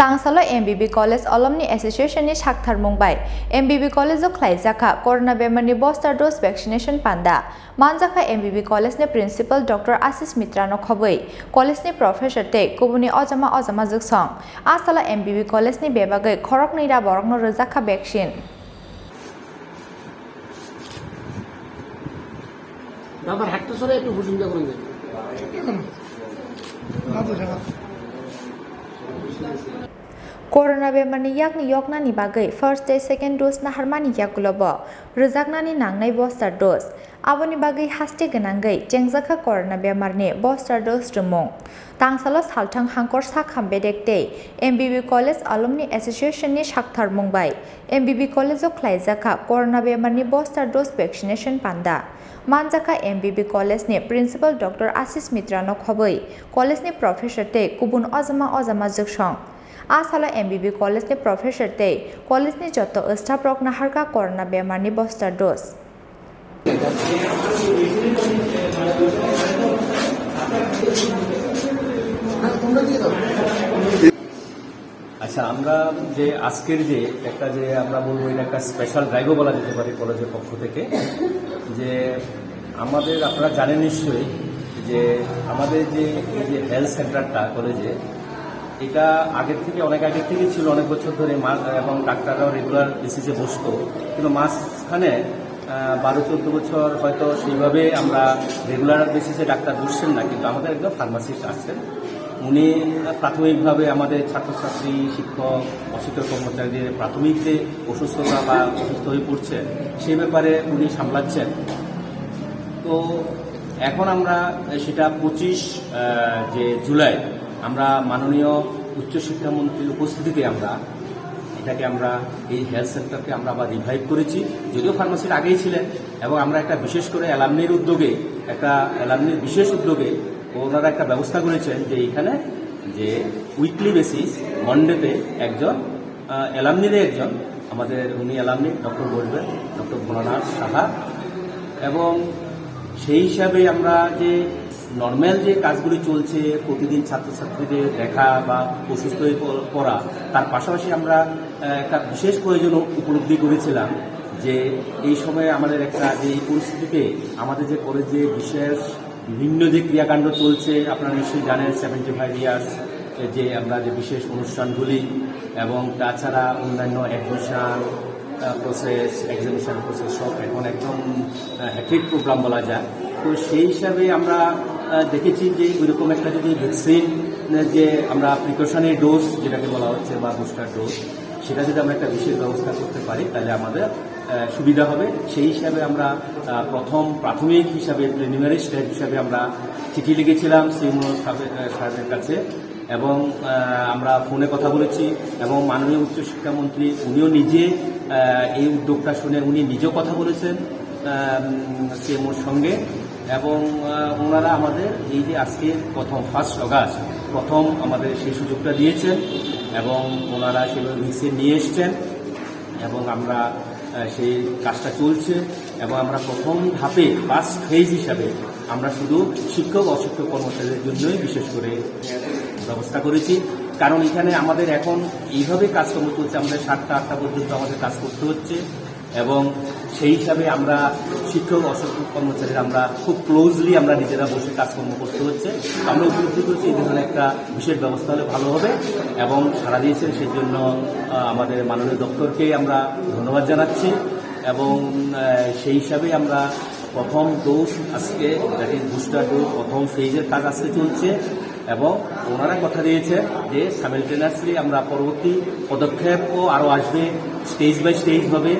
Tangsalo MBB College Alumni Association ni Saktharmung bai MBB College of Khlaijakha Corona Bemani booster dose vaccination panda Manjakha MBB College ni Principal Dr. Asis Mitra no khoboi College ni Professor te kubuni ojama juksong Asala MBB College ni bebagai Khorang ni ra borok no Khlaijakha vaccine বাবার হাতটা সরে একটু ভুজুঙ্গা করে দেন Corona bemani yakni yoknani bagai first day second dose na harmani yakulobo rujaknani nangnai booster dose aboni bagai haste ganangai jengjakha corona bemarni booster dose rumung tangsalo salthang hangkor sakham bedekte MBB College Alumni Association ni Saktharmung bai MBB College of Khlaijakha corona bemarni booster dose vaccination panda Manjakha MBB College ni Principal Dr. Asis Mitra no khoboi College ni Professor te kubun ojama juksong Asala MBB College ni Professor te College ni joto staff rok naharka corona bemarni booster dose আচ্ছা আমরা যে আজকের যে একটা যে আমরা বলবো এটা একটা স্পেশাল ড্রাইভও বলা যেতে পারে কলেজের পক্ষ থেকে যে আমাদের আপনারা জানেন নিশ্চয়ই যে আমাদের যে এই যে হেলথ সেন্টারটা কলেজে এটা আগের থেকে অনেক আগের থেকে ছিল অনেক বছর ধরে এবং ডাক্তাররাও রেগুলার বেসিসে বসতো কিন্তু মাঝখানে 12-14 বছর হয়তো সেইভাবে আমরা রেগুলার বেসিসে ডাক্তার বসছেন না কিন্তু আমাদের একজন ফার্মাসিস্ট আছেন উনি প্রাথমিকভাবে আমাদের ছাত্রছাত্রী শিক্ষক অশিক্ষক কর্মচারীদের প্রাথমিক যে অসুস্থতা বা অসুস্থ হয়ে পড়ছেন সেই ব্যাপারে উনি সামলাচ্ছেন তো এখন আমরা সেটা 25 যে জুলাই আমরা মাননীয় উচ্চশিক্ষামন্ত্রীর উপস্থিতিতে আমরা এটাকে আমরা এই হেলথ সেন্টারকে আমরা আবার রিভাইভ করেছি যদিও ফার্মাসির আগেই ছিলেন এবং আমরা একটা বিশেষ করে অ্যালামনির উদ্যোগে বিশেষ উদ্যোগে ওনারা একটা ব্যবস্থা করেছেন যে এখানে যে উইকলি বেসিস মন্ডেতে একজন অ্যালামনির একজন আমাদের উনি অ্যালামনি ডক্টর বলবেন ডক্টর ভোলানাথ সাহা এবং সেই হিসাবে আমরা যে নর্মাল যে কাজগুলি চলছে প্রতিদিন ছাত্রছাত্রীদের দেখা বা অসুস্থ হয়ে পড়া তার পাশাপাশি আমরা একটা বিশেষ প্রয়োজন উপলব্ধি করেছিলাম যে এই সময়ে আমাদের একটা যে এই পরিস্থিতিতে আমাদের যে কলেজে বিশেষ বিভিন্ন যে ক্রিয়াকাণ্ড চলছে আপনারা নিশ্চয়ই জানেন 75 ইয়ার্স যে আমরা যে বিশেষ অনুষ্ঠানগুলি এবং তাছাড়া অন্যান্য অ্যাডমিশন প্রসেস এক্সামিনেশন প্রসেস সব এখন একদম হ্যাট্রিক প্রোগ্রাম বলা যায় তো সেই হিসাবে আমরা দেখেছি যে ওইরকম একটা যদি ভ্যাকসিন যে আমরা প্রিকশনারি ডোজ যেটাকে বলা হচ্ছে বা বুস্টার ডোজ সেটা যদি আমরা একটা বিশেষ ব্যবস্থা করতে পারি তাহলে আমাদের সুবিধা হবে সেই হিসাবে আমরা প্রাথমিক হিসাবে প্রিলিমিনারি স্টেপ হিসাবে আমরা চিঠি লিখেছিলাম সিএমও সাহেবের কাছে এবং আমরা ফোনে কথা বলেছি এবং মাননীয় উচ্চশিক্ষামন্ত্রী উনিও নিজে এই উদ্যোগটা শুনে উনি নিজেও কথা বলেছেন সিএমওর সঙ্গে এবং ওনারা আমাদের এই যে আজকে ফার্স্ট অগাস্ট আমাদের সেই সুযোগটা দিয়েছেন এবং ওনারা সেভাবে ভ্যাকসিন নিয়ে এসছেন এবং আমরা সেই কাজটা চলছে এবং আমরা প্রথম ধাপে ফার্স্ট ফেজ হিসাবে আমরা শুধু শিক্ষক অশিক্ষক কর্মচারীদের জন্যই বিশেষ করে ব্যবস্থা করেছি কারণ এখানে আমাদের এখন এইভাবে কাজকর্ম চলছে আমাদের 7টা-8টা পর্যন্ত আমাদের কাজ করতে হচ্ছে এবং সেই হিসাবে আমরা শিক্ষক অশিক্ষক কর্মচারীরা আমরা খুব ক্লোজলি আমরা নিজেরা বসে কাজকর্ম করতে হচ্ছে আমরা উপলব্ধি করছি এই ধরনের একটা বিশেষ ব্যবস্থা হলে ভালো হবে এবং সাড়া দিয়েছেন সেই জন্য আমাদের মাননীয় দপ্তরকে আমরা ধন্যবাদ জানাচ্ছি এবং সেই হিসাবে আমরা প্রথম ডোজ আজকে দ্যাট ইজ বুস্টার ডোজ প্রথম ফেজের কাজ আজকে চলছে এবং ওনারা কথা দিয়েছে যে সাইমেলটেনিয়াসলি আমরা পরবর্তী পদক্ষেপও আরও আসবে স্টেজ বাই স্টেজ হবে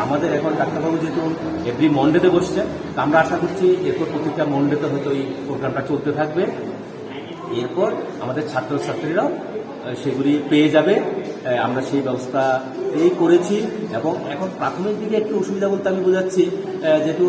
আমাদের এখন ডাক্তারবাবু যেহেতু এভরি মন্ডেতে বসছে আমরা আশা করছি এরপর প্রতিটা মন্ডেতে হয়তো এই প্রোগ্রামটা চলতে থাকবে এরপর আমাদের ছাত্রছাত্রীরাও সেগুলি পেয়ে যাবে আমরা সেই ব্যবস্থা করেছি এবং এখন প্রাথমিক দিকে একটু অসুবিধা বলতে আমি বোঝাচ্ছি যেহেতু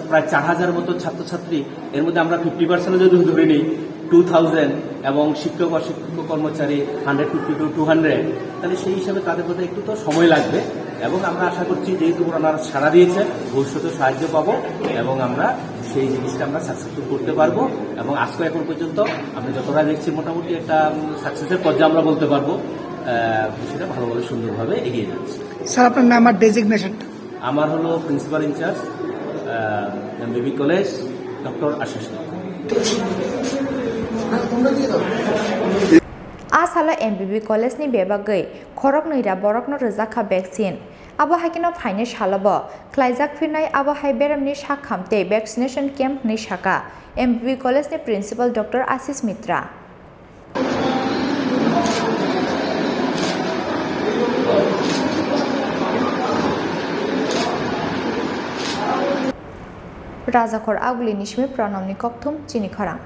প্রায় 4000 মতো ছাত্রছাত্রী এর মধ্যে আমরা 50% যদি ধরে নিই 2000 এবং শিক্ষক অশিক্ষক কর্মচারী 150 to 200 তাহলে সেই হিসাবে তাদের মধ্যে একটু তো সময় লাগবে এবং আমরা আশা করছি যেহেতু ওনারা সাড়া দিয়েছে ভবিষ্যতে সাহায্য পাবো এবং আমরা সেই জিনিসটা আমরা সাকসেসফুল করতে পারবো এবং আজকে এখন পর্যন্ত আমরা যতটা দেখছি মোটামুটি একটা সাকসেসের পর্যায়ে আমরা বলতে পারবো সেটা ভালোভাবে সুন্দরভাবে এগিয়ে যাচ্ছে। স্যার আপনার নাম আর ডেজিগনেশনটা? আমার হলো principal in charge MBB college doctor Ashis. आसाला MBB कॉलेज नि बेबागै खरक नैरा बरकनो रजाखा वैक्सीन आबो हाकिनो फाइने सालाबो ख्लाइजाक फिरनाय आबो हाय बेरामनि साखामते वैक्सीनेशन कैम्प नि साका MBB कॉलेज नि प्रिंसिपल डॉक्टर आशीष मित्रा राजाखर आगुली निशमी प्रणमनि कक्थुम चिनी खरां।